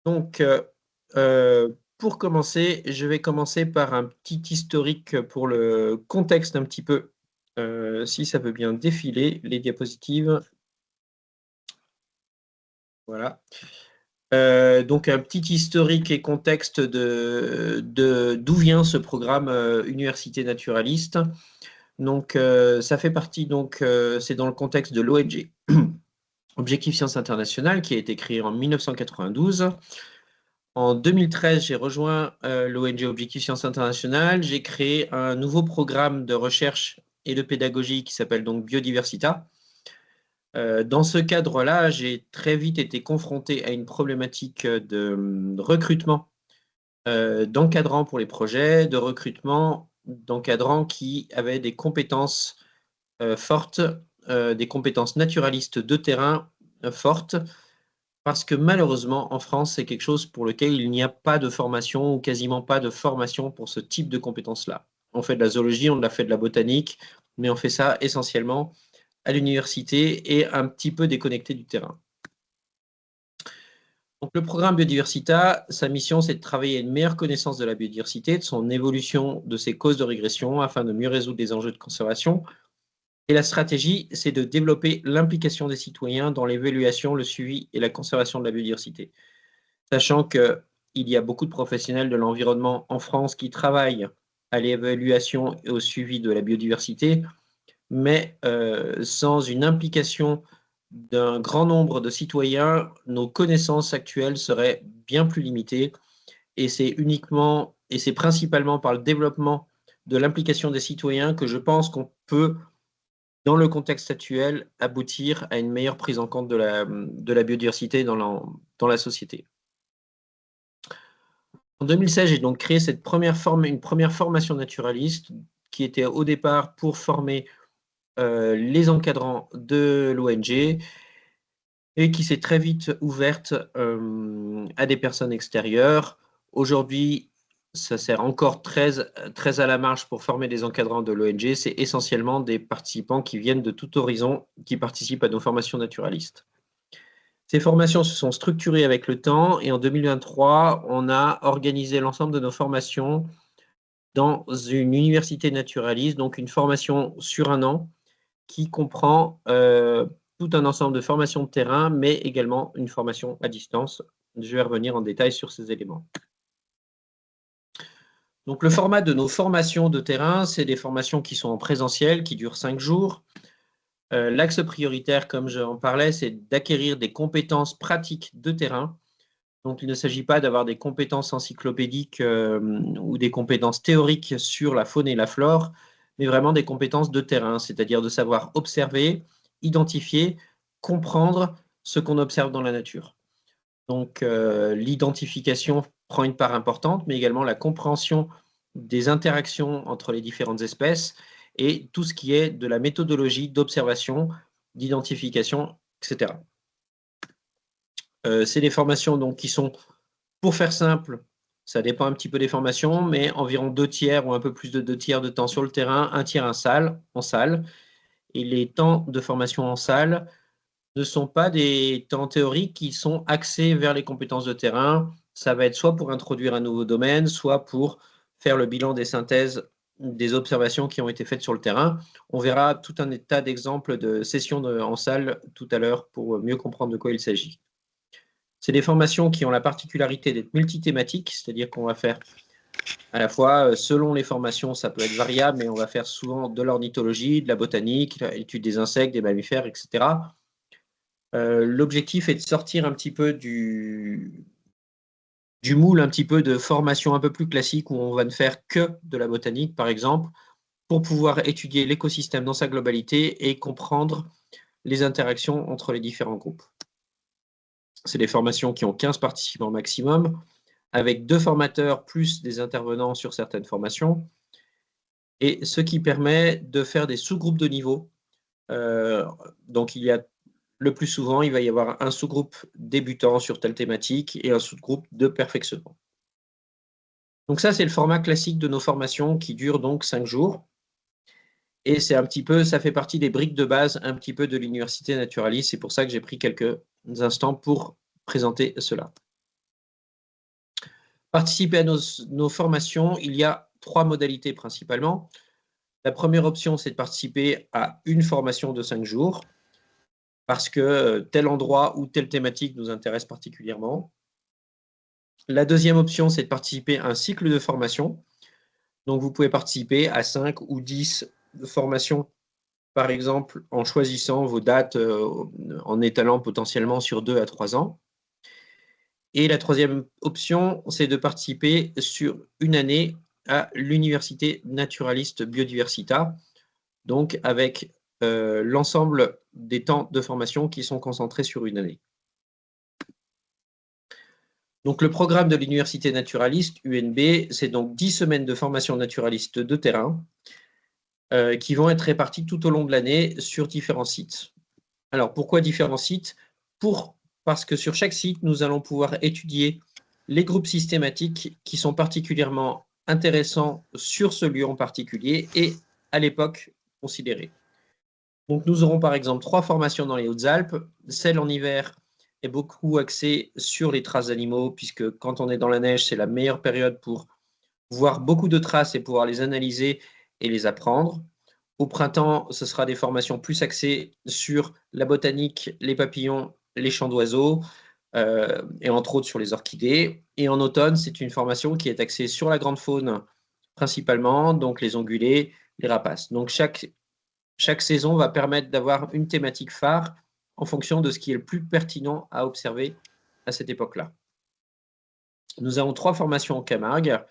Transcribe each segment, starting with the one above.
Donc, pour commencer, je vais commencer par un petit historique pour le contexte un petit peu, si ça veut bien défiler les diapositives. Voilà. Donc un petit historique et contexte d'où vient ce programme Université naturaliste. Donc, ça fait partie, c'est dans le contexte de l'ONG Objectif Sciences Internationales, qui a été créé en 1992. En 2013, j'ai rejoint l'ONG Objectif Sciences Internationales. J'ai créé un nouveau programme de recherche et de pédagogie qui s'appelle donc Biodiversita. Dans ce cadre-là, j'ai très vite été confronté à une problématique de recrutement d'encadrants pour les projets, de recrutement d'encadrants qui avaient des compétences fortes, des compétences naturalistes de terrain fortes, parce que malheureusement, en France, c'est quelque chose pour lequel il n'y a pas de formation ou quasiment pas de formation pour ce type de compétences-là. On fait de la zoologie, on a fait de la botanique, mais on fait ça essentiellement à l'université et un petit peu déconnecté du terrain. Donc, le programme Biodiversita, sa mission, c'est de travailler à une meilleure connaissance de la biodiversité, de son évolution, de ses causes de régression, afin de mieux résoudre les enjeux de conservation. Et la stratégie, c'est de développer l'implication des citoyens dans l'évaluation, le suivi et la conservation de la biodiversité. Sachant qu'il y a beaucoup de professionnels de l'environnement en France qui travaillent à l'évaluation et au suivi de la biodiversité, mais sans une implication d'un grand nombre de citoyens, nos connaissances actuelles seraient bien plus limitées. Et c'est principalement par le développement de l'implication des citoyens que je pense qu'on peut, dans le contexte actuel, aboutir à une meilleure prise en compte de la biodiversité dans la société. En 2016, j'ai donc créé une première formation naturaliste qui était au départ pour former les encadrants de l'ONG et qui s'est très vite ouverte à des personnes extérieures. Aujourd'hui, ça sert encore très à la marge pour former des encadrants de l'ONG. C'est essentiellement des participants qui viennent de tout horizon qui participent à nos formations naturalistes. Ces formations se sont structurées avec le temps et en 2023, on a organisé l'ensemble de nos formations dans une université naturaliste, donc une formation sur un an qui comprend tout un ensemble de formations de terrain, mais également une formation à distance. Je vais revenir en détail sur ces éléments. Donc, le format de nos formations de terrain, c'est des formations qui sont en présentiel, qui durent 5 jours. L'axe prioritaire, comme j'en parlais, c'est d'acquérir des compétences pratiques de terrain. Donc, il ne s'agit pas d'avoir des compétences encyclopédiques ou des compétences théoriques sur la faune et la flore, mais vraiment des compétences de terrain, c'est-à-dire de savoir observer, identifier, comprendre ce qu'on observe dans la nature. Donc, l'identification prend une part importante, mais également la compréhension des interactions entre les différentes espèces et tout ce qui est de la méthodologie d'observation, d'identification, etc. C'est des formations donc, qui sont, pour faire simple, ça dépend un petit peu des formations, mais environ 2 tiers ou un peu plus de 2 tiers de temps sur le terrain, 1 tiers en salle. Et les temps de formation en salle ne sont pas des temps théoriques qui sont axés vers les compétences de terrain. Ça va être soit pour introduire un nouveau domaine, soit pour faire le bilan des synthèses des observations qui ont été faites sur le terrain. On verra tout un tas d'exemples de sessions en salle tout à l'heure pour mieux comprendre de quoi il s'agit. C'est des formations qui ont la particularité d'être multithématiques, c'est-à-dire qu'on va faire à la fois, selon les formations, ça peut être variable, mais on va faire souvent de l'ornithologie, de la botanique, l'étude des insectes, des mammifères, etc. L'objectif est de sortir un petit peu du moule un petit peu de formation un peu plus classique où on va ne faire que de la botanique, par exemple, pour pouvoir étudier l'écosystème dans sa globalité et comprendre les interactions entre les différents groupes. C'est des formations qui ont 15 participants maximum, avec 2 formateurs plus des intervenants sur certaines formations, et ce qui permet de faire des sous-groupes de niveau. Donc, le plus souvent, il va y avoir un sous-groupe débutant sur telle thématique et un sous-groupe de perfectionnement. Donc ça, c'est le format classique de nos formations qui durent donc 5 jours. Et c'est un petit peu, ça fait partie des briques de base un petit peu de l'université naturaliste. C'est pour ça que j'ai pris quelques instants pour présenter cela. Participer à nos formations, il y a 3 modalités principalement. La première option, c'est de participer à une formation de 5 jours parce que tel endroit ou telle thématique nous intéresse particulièrement. La deuxième option, c'est de participer à un cycle de formation. Donc, vous pouvez participer à 5 ou 10 formations, par exemple, en choisissant vos dates, en étalant potentiellement sur 2 à 3 ans. Et la troisième option, c'est de participer sur une année à l'Université naturaliste Biodiversita, donc avec l'ensemble des temps de formation qui sont concentrés sur une année. Donc, le programme de l'Université naturaliste, UNB, c'est donc 10 semaines de formation naturaliste de terrain qui vont être réparties tout au long de l'année sur différents sites. Alors, pourquoi différents sites? Parce que sur chaque site, nous allons pouvoir étudier les groupes systématiques qui sont particulièrement intéressants sur ce lieu en particulier et à l'époque considérée. Donc, nous aurons par exemple 3 formations dans les Hautes-Alpes. Celle en hiver est beaucoup axée sur les traces d'animaux, puisque quand on est dans la neige, c'est la meilleure période pour voir beaucoup de traces et pouvoir les analyser et les apprendre. Au printemps, ce sera des formations plus axées sur la botanique, les papillons, les chants d'oiseaux, et entre autres sur les orchidées. Et en automne, c'est une formation qui est axée sur la grande faune principalement, donc les ongulés, les rapaces. Donc chaque saison va permettre d'avoir une thématique phare en fonction de ce qui est le plus pertinent à observer à cette époque-là. Nous avons 3 formations en Camargue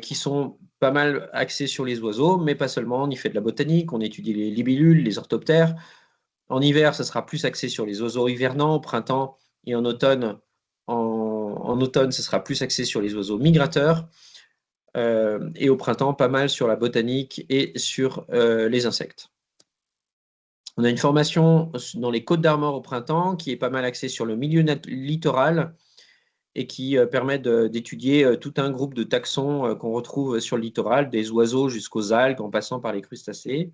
qui sont pas mal axées sur les oiseaux, mais pas seulement. On y fait de la botanique, on étudie les libellules, les orthoptères. En hiver, ce sera plus axé sur les oiseaux hivernants. Au printemps et en automne, en automne, ce sera plus axé sur les oiseaux migrateurs. Et au printemps, pas mal sur la botanique et sur les insectes. On a une formation dans les Côtes d'Armor au printemps qui est pas mal axée sur le milieu littoral et qui permet d'étudier tout un groupe de taxons qu'on retrouve sur le littoral, des oiseaux jusqu'aux algues en passant par les crustacés.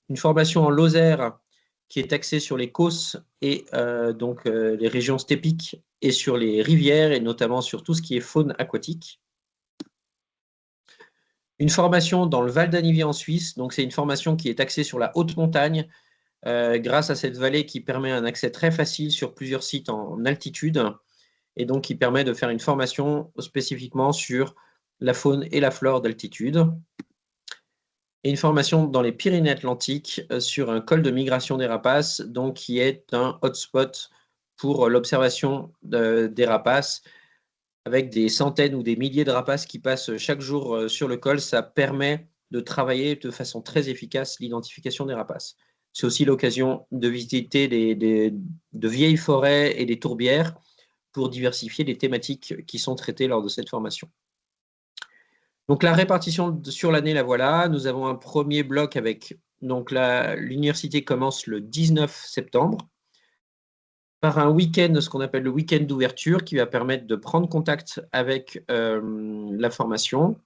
Une formation en Lozère qui est axée sur les causses et donc les régions stépiques et sur les rivières et notamment sur tout ce qui est faune aquatique. Une formation dans le Val d'Anivie en Suisse, donc c'est une formation qui est axée sur la haute montagne grâce à cette vallée qui permet un accès très facile sur plusieurs sites en altitude et donc qui permet de faire une formation spécifiquement sur la faune et la flore d'altitude. Et une formation dans les Pyrénées-Atlantiques sur un col de migration des rapaces, donc qui est un hotspot pour l'observation des rapaces, avec des centaines ou des milliers de rapaces qui passent chaque jour sur le col. Ça permet de travailler de façon très efficace l'identification des rapaces. C'est aussi l'occasion de visiter de vieilles forêts et des tourbières pour diversifier les thématiques qui sont traitées lors de cette formation. Donc la répartition sur l'année, la voilà. Nous avons un premier bloc avec, donc l'université commence le 19 septembre par un week-end, ce qu'on appelle le week-end d'ouverture, qui va permettre de prendre contact avec la formation.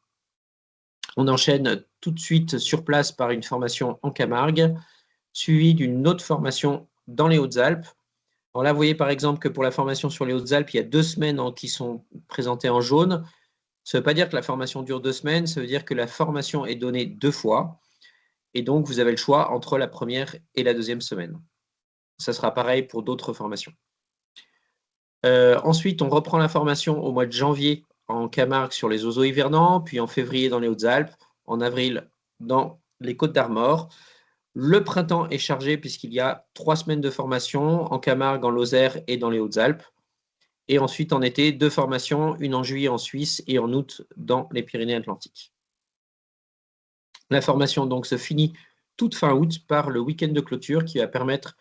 On enchaîne tout de suite sur place par une formation en Camargue, suivie d'une autre formation dans les Hautes-Alpes. Alors là, vous voyez par exemple que pour la formation sur les Hautes-Alpes, il y a 2 semaines qui sont présentées en jaune. Ça ne veut pas dire que la formation dure 2 semaines, ça veut dire que la formation est donnée 2 fois. Et donc, vous avez le choix entre la première et la deuxième semaine. Ça sera pareil pour d'autres formations. Ensuite, on reprend la formation au mois de janvier en Camargue sur les oiseaux hivernants, puis en février dans les Hautes-Alpes, en avril dans les Côtes d'Armor. Le printemps est chargé puisqu'il y a 3 semaines de formation en Camargue, en Lozère et dans les Hautes-Alpes. Et ensuite, en été, 2 formations, une en juillet en Suisse et en août dans les Pyrénées-Atlantiques. La formation donc se finit toute fin août par le week-end de clôture qui va permettre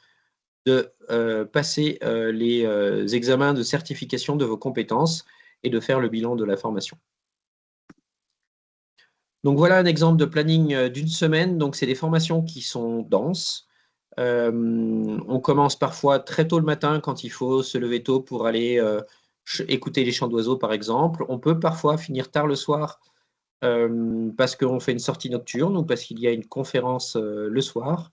de passer les examens de certification de vos compétences et de faire le bilan de la formation. Donc voilà un exemple de planning d'une semaine. Donc c'est des formations qui sont denses. On commence parfois très tôt le matin quand il faut se lever tôt pour aller écouter les chants d'oiseaux par exemple. On peut parfois finir tard le soir parce qu'on fait une sortie nocturne ou parce qu'il y a une conférence le soir.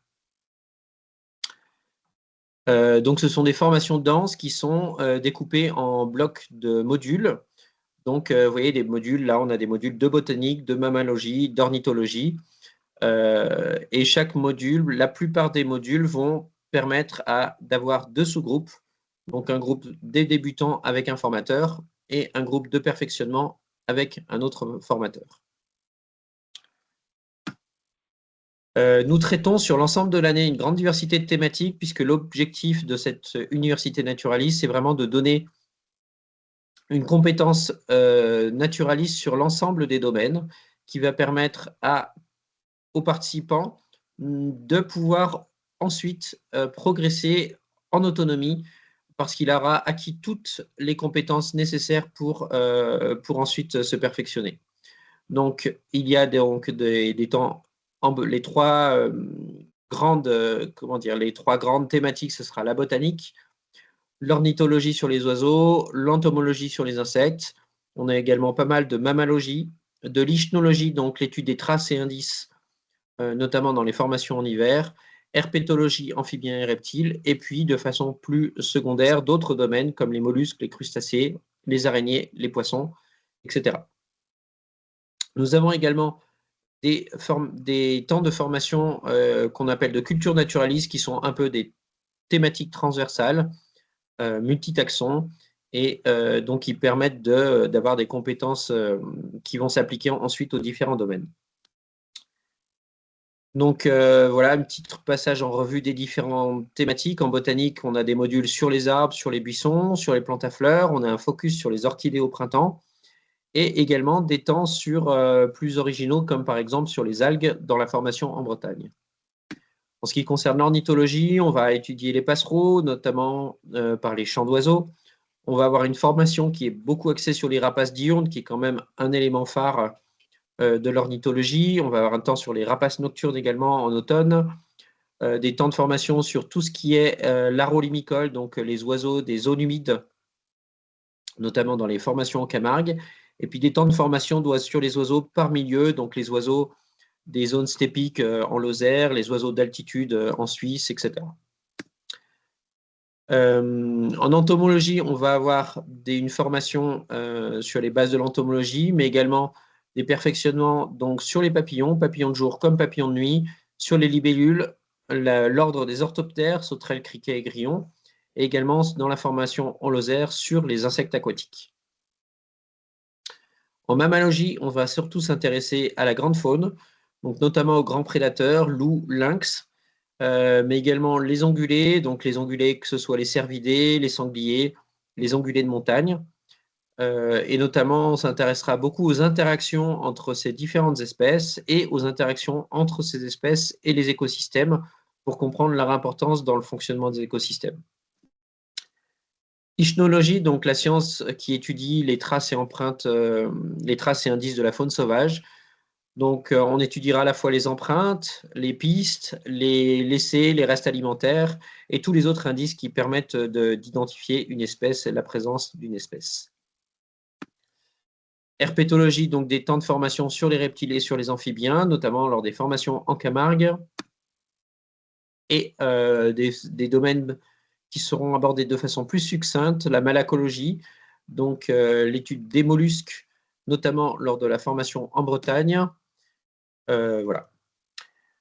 Donc ce sont des formations denses qui sont découpées en blocs de modules. Donc, vous voyez des modules, là, on a des modules de botanique, de mammalogie, d'ornithologie. Et chaque module, la plupart des modules vont permettre d'avoir 2 sous-groupes. Donc, un groupe des débutants avec un formateur et un groupe de perfectionnement avec un autre formateur. Nous traitons sur l'ensemble de l'année une grande diversité de thématiques, puisque l'objectif de cette université naturaliste, c'est vraiment de donner une compétence naturaliste sur l'ensemble des domaines, qui va permettre aux participants de pouvoir ensuite progresser en autonomie, parce qu'il aura acquis toutes les compétences nécessaires pour ensuite se perfectionner. Donc, il y a donc des temps, les trois les 3 grandes thématiques, ce sera la botanique, l'ornithologie sur les oiseaux, l'entomologie sur les insectes. On a également pas mal de mammalogie, de l'ichnologie, donc l'étude des traces et indices, notamment dans les formations en hiver, herpétologie, amphibiens et reptiles, et puis de façon plus secondaire, d'autres domaines comme les mollusques, les crustacés, les araignées, les poissons, etc. Nous avons également des temps de formation qu'on appelle de culture naturaliste, qui sont un peu des thématiques transversales, multitaxons, et donc qui permettent d'avoir des compétences qui vont s'appliquer ensuite aux différents domaines. Donc voilà, un petit passage en revue des différentes thématiques. En botanique, on a des modules sur les arbres, sur les buissons, sur les plantes à fleurs. On a un focus sur les orchidées au printemps et également des temps sur plus originaux, comme par exemple sur les algues dans la formation en Bretagne. En ce qui concerne l'ornithologie, on va étudier les passereaux, notamment par les chants d'oiseaux. On va avoir une formation qui est beaucoup axée sur les rapaces diurnes, qui est quand même un élément phare de l'ornithologie. On va avoir un temps sur les rapaces nocturnes également en automne. Des temps de formation sur tout ce qui est l'arolimicole, donc les oiseaux des zones humides, notamment dans les formations en Camargue. Et puis des temps de formation sur les oiseaux par milieu, donc les oiseaux des zones stépiques en Lozère, les oiseaux d'altitude en Suisse, etc. En entomologie, on va avoir une formation sur les bases de l'entomologie, mais également des perfectionnements donc, sur les papillons, papillons de jour comme papillons de nuit, sur les libellules, l'ordre des orthoptères, sauterelles, criquets et grillons, et également dans la formation en Lozère sur les insectes aquatiques. En mammalogie, on va surtout s'intéresser à la grande faune, donc notamment aux grands prédateurs, loups, lynx, mais également les ongulés, donc les ongulés que ce soit les cervidés, les sangliers, les ongulés de montagne. Et notamment, on s'intéressera beaucoup aux interactions entre ces différentes espèces et aux interactions entre ces espèces et les écosystèmes pour comprendre leur importance dans le fonctionnement des écosystèmes. Ichnologie, donc la science qui étudie les traces et empreintes, les traces et indices de la faune sauvage. Donc, on étudiera à la fois les empreintes, les pistes, les laissés, les restes alimentaires et tous les autres indices qui permettent d'identifier une espèce et la présence d'une espèce. Herpétologie, donc des temps de formation sur les reptiles et sur les amphibiens, notamment lors des formations en Camargue, et des domaines qui seront abordés de façon plus succincte, la malacologie, donc l'étude des mollusques, notamment lors de la formation en Bretagne. Voilà.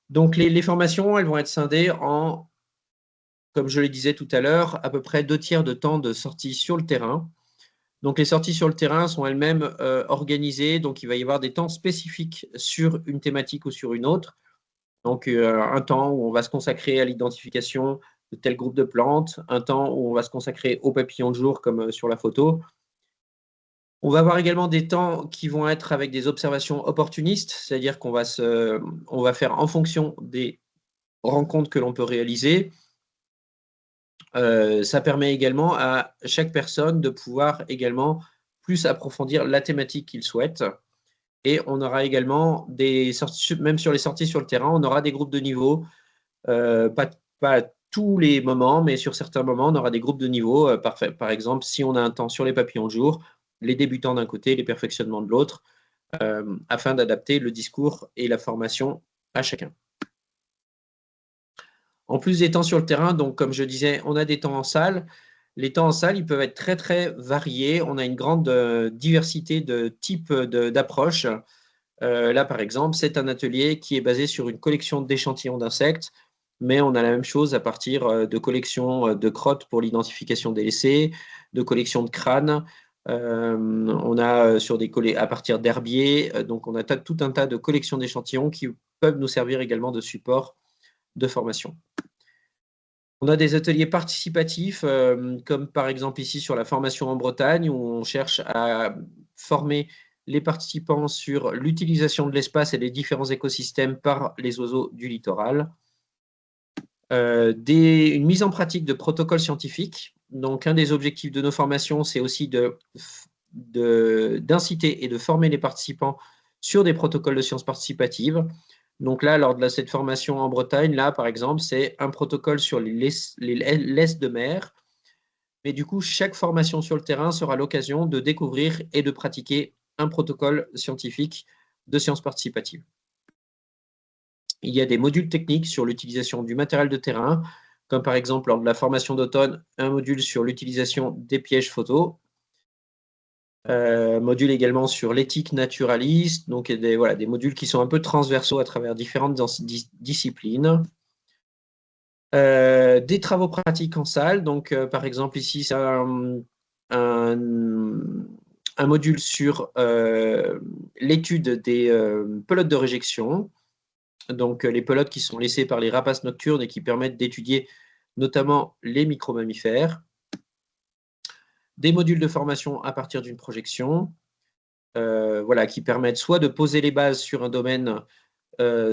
Donc les formations, elles vont être scindées en, comme je le disais tout à l'heure, à peu près 2/3 de temps de sortie sur le terrain. Donc les sorties sur le terrain sont elles-mêmes organisées, donc il va y avoir des temps spécifiques sur une thématique ou sur une autre. Donc un temps où on va se consacrer à l'identification de tel groupe de plantes, un temps où on va se consacrer aux papillons de jour comme sur la photo. On va avoir également des temps qui vont être avec des observations opportunistes, c'est-à-dire qu'on va faire en fonction des rencontres que l'on peut réaliser. Ça permet également à chaque personne de pouvoir également plus approfondir la thématique qu'il souhaite. Et on aura également des sorties, même sur les sorties sur le terrain, on aura des groupes de niveau, pas à tous les moments, mais sur certains moments, on aura des groupes de niveau. Par exemple, si on a un temps sur les papillons de jour, les débutants d'un côté, les perfectionnements de l'autre, afin d'adapter le discours et la formation à chacun. En plus des temps sur le terrain, donc comme je disais, on a des temps en salle. Les temps en salle, ils peuvent être très, très variés. On a une grande diversité de types d'approches. Là, par exemple, c'est un atelier qui est basé sur une collection d'échantillons d'insectes, mais on a la même chose à partir de collections de crottes pour l'identification des laissés, de collections de crânes. On a à partir d'herbiers, donc on a tout un tas de collections d'échantillons qui peuvent nous servir également de support de formation. On a des ateliers participatifs, comme par exemple ici sur la formation en Bretagne, où on cherche à former les participants sur l'utilisation de l'espace et les différents écosystèmes par les oiseaux du littoral. Une mise en pratique de protocoles scientifiques. Donc, un des objectifs de nos formations, c'est aussi d'inciter et de former les participants sur des protocoles de sciences participatives. Donc là, lors de cette formation en Bretagne, là, par exemple, c'est un protocole sur les laisses de mer. Mais du coup, chaque formation sur le terrain sera l'occasion de découvrir et de pratiquer un protocole scientifique de sciences participatives. Il y a des modules techniques sur l'utilisation du matériel de terrain, comme par exemple lors de la formation d'automne, un module sur l'utilisation des pièges photos, module également sur l'éthique naturaliste, donc des modules qui sont un peu transversaux à travers différentes disciplines. Des travaux pratiques en salle, donc par exemple ici c'est un module sur l'étude des pelotes de réjection, donc les pelotes qui sont laissées par les rapaces nocturnes et qui permettent d'étudier notamment les micro-mammifères. Des modules de formation à partir d'une projection, qui permettent soit de poser les bases sur un domaine,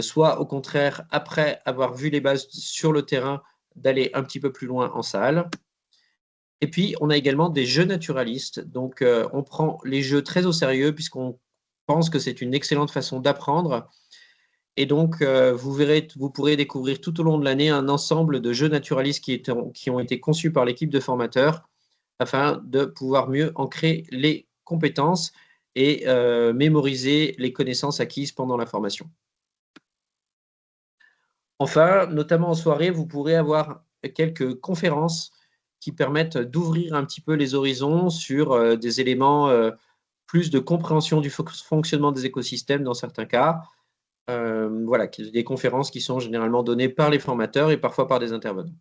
soit au contraire, après avoir vu les bases sur le terrain, d'aller un petit peu plus loin en salle. Et puis, on a également des jeux naturalistes. Donc, on prend les jeux très au sérieux puisqu'on pense que c'est une excellente façon d'apprendre. Et donc, vous pourrez découvrir tout au long de l'année un ensemble de jeux naturalistes qui ont été conçus par l'équipe de formateurs afin de pouvoir mieux ancrer les compétences et mémoriser les connaissances acquises pendant la formation. Enfin, notamment en soirée, vous pourrez avoir quelques conférences qui permettent d'ouvrir un petit peu les horizons sur des éléments plus de compréhension du fonctionnement des écosystèmes dans certains cas. Des conférences qui sont généralement données par les formateurs et parfois par des intervenants.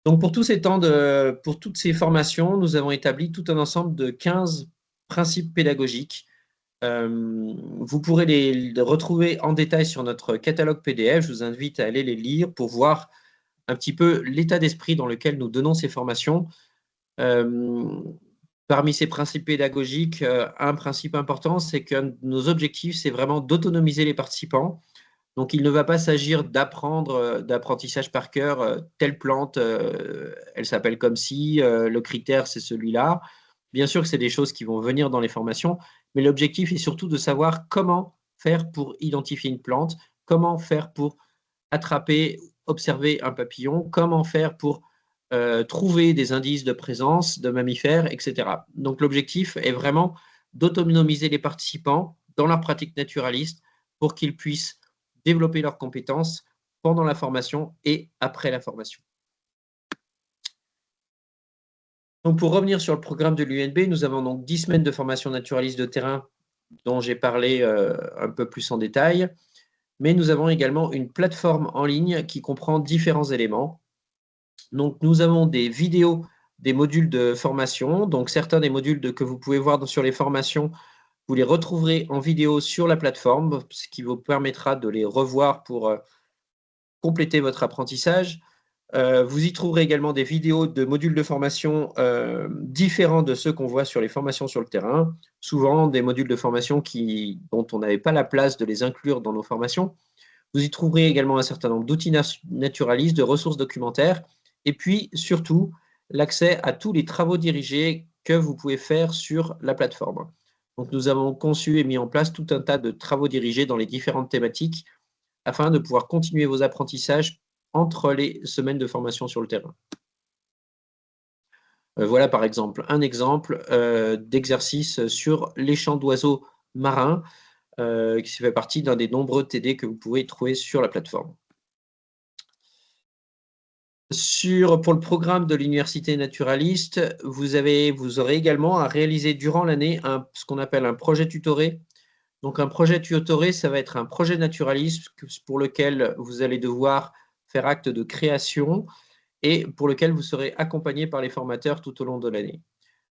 Donc, pour pour toutes ces formations, nous avons établi tout un ensemble de 15 principes pédagogiques. Vous pourrez les retrouver en détail sur notre catalogue PDF. Je vous invite à aller les lire pour voir un petit peu l'état d'esprit dans lequel nous donnons ces formations. Parmi ces principes pédagogiques, un principe important, c'est que nos objectifs, c'est vraiment d'autonomiser les participants. Donc, il ne va pas s'agir d'apprentissage par cœur, telle plante, elle s'appelle comme si, le critère, c'est celui-là. Bien sûr que c'est des choses qui vont venir dans les formations, mais l'objectif est surtout de savoir comment faire pour identifier une plante, comment faire pour attraper, observer un papillon, comment faire pour trouver des indices de présence de mammifères, etc. Donc, l'objectif est vraiment d'autonomiser les participants dans leur pratique naturaliste pour qu'ils puissent développer leurs compétences pendant la formation et après la formation. Donc, pour revenir sur le programme de l'UNB, nous avons donc 10 semaines de formation naturaliste de terrain dont j'ai parlé un peu plus en détail, mais nous avons également une plateforme en ligne qui comprend différents éléments. Donc, nous avons des vidéos des modules de formation. Donc, certains des modules que vous pouvez voir sur les formations, vous les retrouverez en vidéo sur la plateforme, ce qui vous permettra de les revoir pour compléter votre apprentissage. Vous y trouverez également des vidéos de modules de formation différents de ceux qu'on voit sur les formations sur le terrain, souvent des modules de formation dont on n'avait pas la place de les inclure dans nos formations. Vous y trouverez également un certain nombre d'outils naturalistes, de ressources documentaires, et puis surtout l'accès à tous les travaux dirigés que vous pouvez faire sur la plateforme. Donc, nous avons conçu et mis en place tout un tas de travaux dirigés dans les différentes thématiques afin de pouvoir continuer vos apprentissages entre les semaines de formation sur le terrain. Voilà par exemple un exemple d'exercice sur les chants d'oiseaux marins qui fait partie d'un des nombreux TD que vous pouvez trouver sur la plateforme. Pour le programme de l'université naturaliste, vous aurez également à réaliser durant l'année ce qu'on appelle un projet tutoré. Donc, un projet tutoré, ça va être un projet naturaliste pour lequel vous allez devoir faire acte de création et pour lequel vous serez accompagné par les formateurs tout au long de l'année.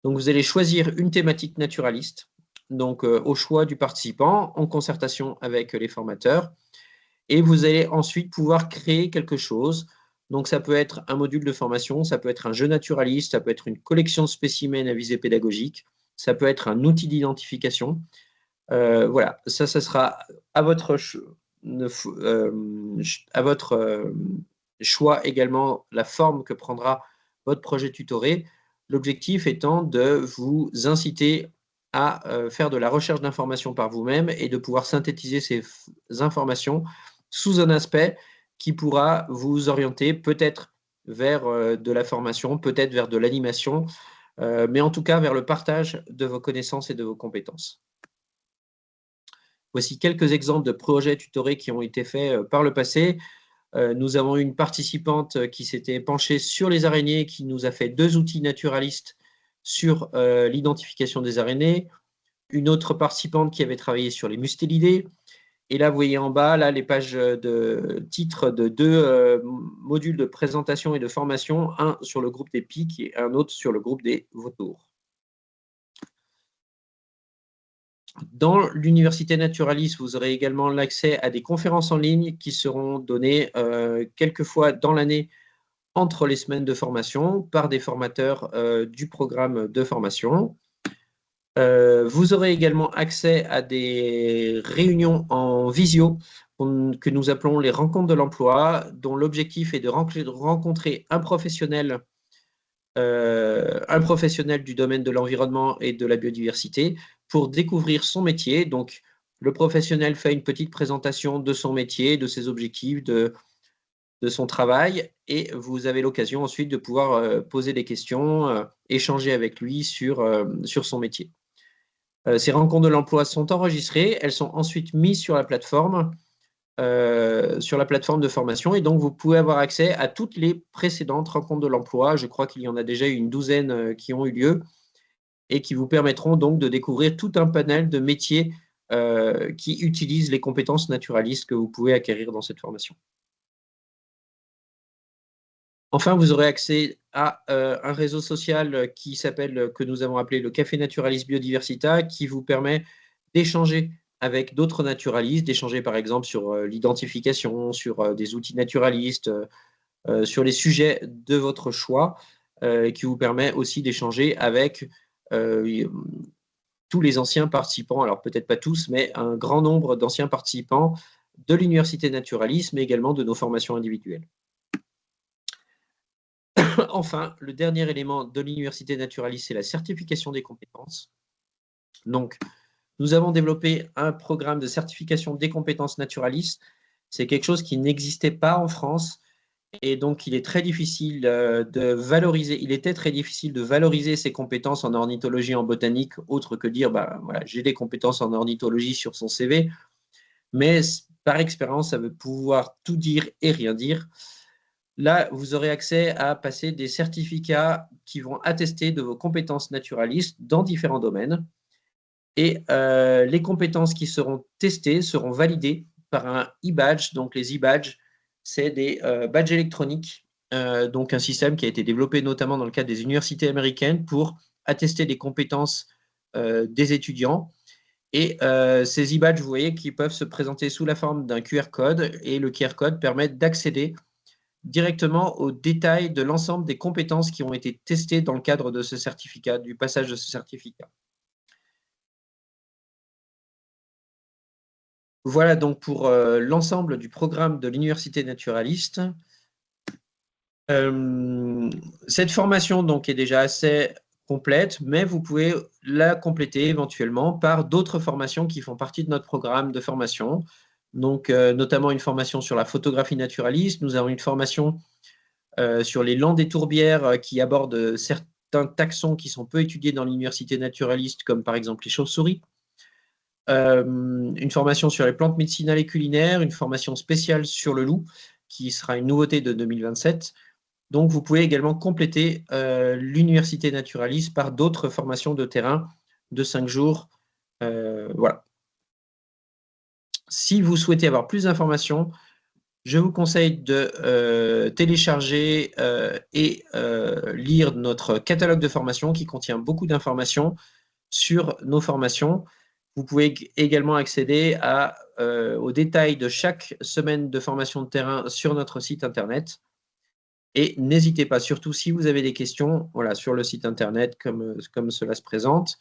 Donc, vous allez choisir une thématique naturaliste, donc au choix du participant, en concertation avec les formateurs, et vous allez ensuite pouvoir créer quelque chose. Donc, ça peut être un module de formation, ça peut être un jeu naturaliste, ça peut être une collection de spécimens à visée pédagogique, ça peut être un outil d'identification. Voilà, ça sera à votre choix également la forme que prendra votre projet tutoré. L'objectif étant de vous inciter à faire de la recherche d'informations par vous-même et de pouvoir synthétiser ces informations sous un aspect qui pourra vous orienter peut-être vers de la formation, peut-être vers de l'animation, mais en tout cas vers le partage de vos connaissances et de vos compétences. Voici quelques exemples de projets tutorés qui ont été faits par le passé. Nous avons une participante qui s'était penchée sur les araignées, qui nous a fait 2 outils naturalistes sur l'identification des araignées. Une autre participante qui avait travaillé sur les mustélidés. Et là, vous voyez en bas, là, les pages de titres de 2 modules de présentation et de formation, un sur le groupe des pics et un autre sur le groupe des vautours. Dans l'université naturaliste, vous aurez également l'accès à des conférences en ligne qui seront données quelques fois dans l'année entre les semaines de formation par des formateurs du programme de formation. Vous aurez également accès à des réunions en visio que nous appelons les rencontres de l'emploi, dont l'objectif est de rencontrer un professionnel du domaine de l'environnement et de la biodiversité pour découvrir son métier. Donc, le professionnel fait une petite présentation de son métier, de ses objectifs, de son travail, et vous avez l'occasion ensuite de pouvoir poser des questions, échanger avec lui sur son métier. Ces rencontres de l'emploi sont enregistrées, elles sont ensuite mises sur la plateforme de formation, et donc vous pouvez avoir accès à toutes les précédentes rencontres de l'emploi. Je crois qu'il y en a déjà une douzaine qui ont eu lieu et qui vous permettront donc de découvrir tout un panel de métiers qui utilisent les compétences naturalistes que vous pouvez acquérir dans cette formation. Enfin, vous aurez accès à un réseau social que nous avons appelé le Café Naturaliste Biodiversita, qui vous permet d'échanger avec d'autres naturalistes, d'échanger par exemple sur l'identification, sur des outils naturalistes, sur les sujets de votre choix, qui vous permet aussi d'échanger avec tous les anciens participants, alors peut-être pas tous, mais un grand nombre d'anciens participants de l'université naturaliste, mais également de nos formations individuelles. Enfin, le dernier élément de l'université naturaliste, c'est la certification des compétences. Donc, nous avons développé un programme de certification des compétences naturalistes. C'est quelque chose qui n'existait pas en France, et donc il est très difficile de valoriser. Il était très difficile de valoriser ces compétences en ornithologie, en botanique, autre que dire, bah, voilà, j'ai des compétences en ornithologie sur son CV. Mais par expérience, ça veut pouvoir tout dire et rien dire. Là, vous aurez accès à passer des certificats qui vont attester de vos compétences naturalistes dans différents domaines. Et les compétences qui seront testées seront validées par un e-badge. Donc, les e-badges, c'est des badges électroniques, donc un système qui a été développé notamment dans le cadre des universités américaines pour attester des compétences des étudiants. Et ces e-badges, vous voyez, qui peuvent se présenter sous la forme d'un QR code, et le QR code permet d'accéder directement aux détails de l'ensemble des compétences qui ont été testées dans le cadre de ce certificat, du passage de ce certificat. Voilà donc pour l'ensemble du programme de l'université naturaliste. Cette formation donc est déjà assez complète, mais vous pouvez la compléter éventuellement par d'autres formations qui font partie de notre programme de formation. Donc, notamment une formation sur la photographie naturaliste. Nous avons une formation sur les landes et tourbières qui abordent certains taxons qui sont peu étudiés dans l'université naturaliste, comme par exemple les chauves-souris. Une formation sur les plantes médicinales et culinaires, une formation spéciale sur le loup, qui sera une nouveauté de 2027, Donc, vous pouvez également compléter l'université naturaliste par d'autres formations de terrain de 5 jours. Voilà. Si vous souhaitez avoir plus d'informations, je vous conseille de télécharger et lire notre catalogue de formation qui contient beaucoup d'informations sur nos formations. Vous pouvez également accéder aux détails de chaque semaine de formation de terrain sur notre site internet. Et n'hésitez pas, surtout si vous avez des questions, voilà, sur le site internet comme cela se présente.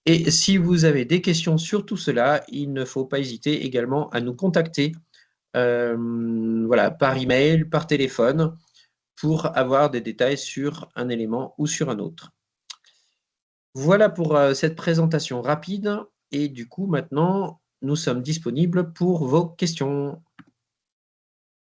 Et si vous avez des questions sur tout cela, il ne faut pas hésiter également à nous contacter voilà, par email, par téléphone, pour avoir des détails sur un élément ou sur un autre. Voilà pour cette présentation rapide. Et du coup, maintenant, nous sommes disponibles pour vos questions.